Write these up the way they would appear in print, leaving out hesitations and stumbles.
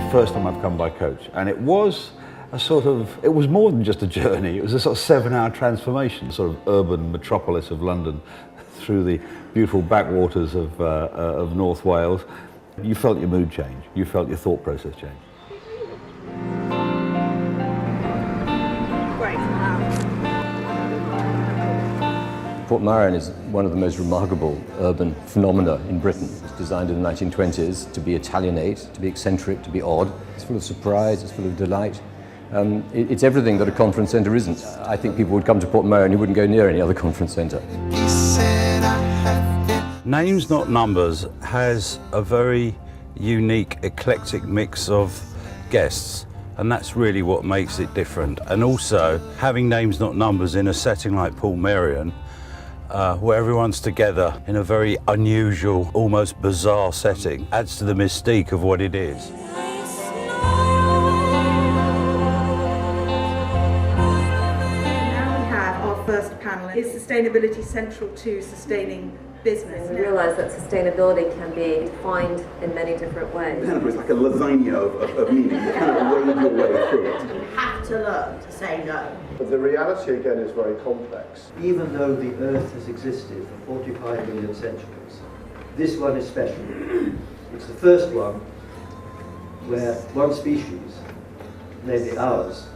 the first time I've come by coach, and it was it was more than just a journey. It was a sort of 7-hour transformation, sort of urban metropolis of London through the beautiful backwaters of North Wales. You felt your mood change, you felt your thought process change. Portmeirion is one of the most remarkable urban phenomena in Britain. It was designed in the 1920s to be Italianate, to be eccentric, to be odd. It's full of surprise, it's full of delight. It's everything that a conference centre isn't. I think people would come to Portmeirion who wouldn't go near any other conference centre. Names Not Numbers has a very unique, eclectic mix of guests, and that's really what makes it different. And also, having Names Not Numbers in a setting like Portmeirion, where everyone's together in a very unusual, almost bizarre setting, adds to the mystique of what it is. Now we have our first panel. Is sustainability central to sustaining business? We realise that sustainability can be defined in many different ways. It's like a lasagna of meaning. You kind of wade your way through it. You have to learn to say no. But the reality again is very complex. Even though the Earth has existed for 45 million centuries, this one is special. It's the first one where one species, namely ours,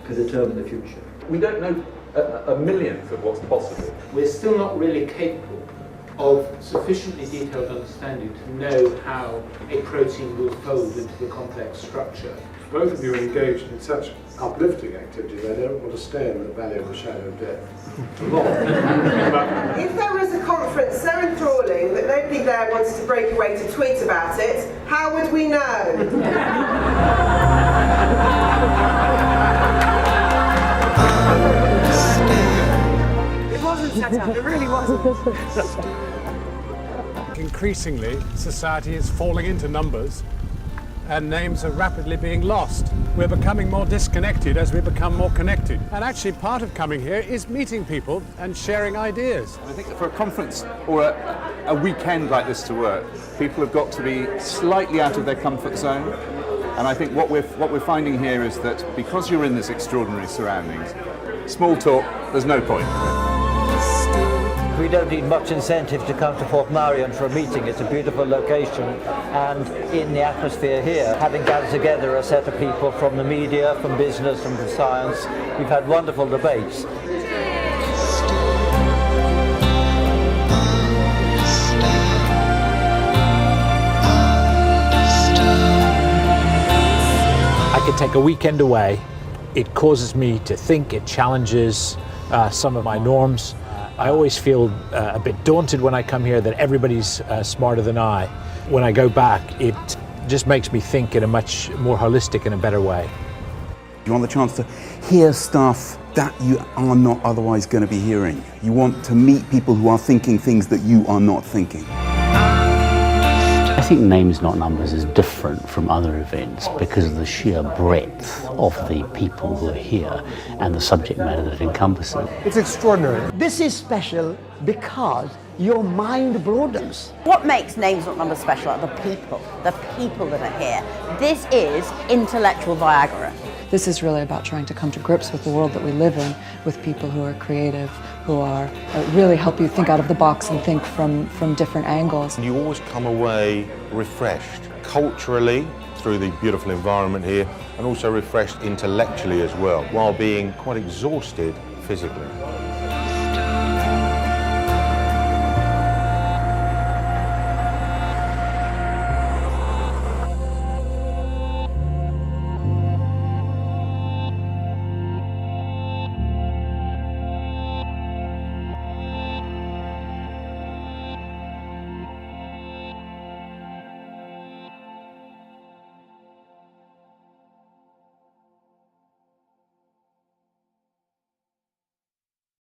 can determine the future. We don't know a millionth of what's possible. We're still not really capable of sufficiently detailed understanding to know how a protein will fold into the complex structure. Both of you are engaged in such uplifting activities, I don't want to stay in the valley of the shadow of death. If there was a conference so enthralling that nobody there wants to break away to tweet about it, how would we know? It wasn't set up, it really wasn't. Increasingly, society is falling into numbers and names are rapidly being lost. We're becoming more disconnected as we become more connected. And actually part of coming here is meeting people and sharing ideas. I think for a conference or a weekend like this to work, people have got to be slightly out of their comfort zone. And I think what we're finding here is that because you're in this extraordinary surroundings, small talk, there's no point. We don't need much incentive to come to Portmeirion for a meeting. It's a beautiful location, and in the atmosphere here, having gathered together a set of people from the media, from business, and from science, we've had wonderful debates. I could take a weekend away. It causes me to think, it challenges some of my norms. I always feel a bit daunted when I come here that everybody's smarter than I. When I go back, it just makes me think in a much more holistic and a better way. You want the chance to hear stuff that you are not otherwise going to be hearing. You want to meet people who are thinking things that you are not thinking. I think Names Not Numbers is different from other events because of the sheer breadth of the people who are here and the subject matter that it encompasses. It's extraordinary. This is special because your mind broadens. What makes Names Not Numbers special are the people that are here. This is intellectual Viagra. This is really about trying to come to grips with the world that we live in, with people who are creative, who are really help you think out of the box and think from different angles. You always come away refreshed culturally through the beautiful environment here, and also refreshed intellectually as well, while being quite exhausted physically.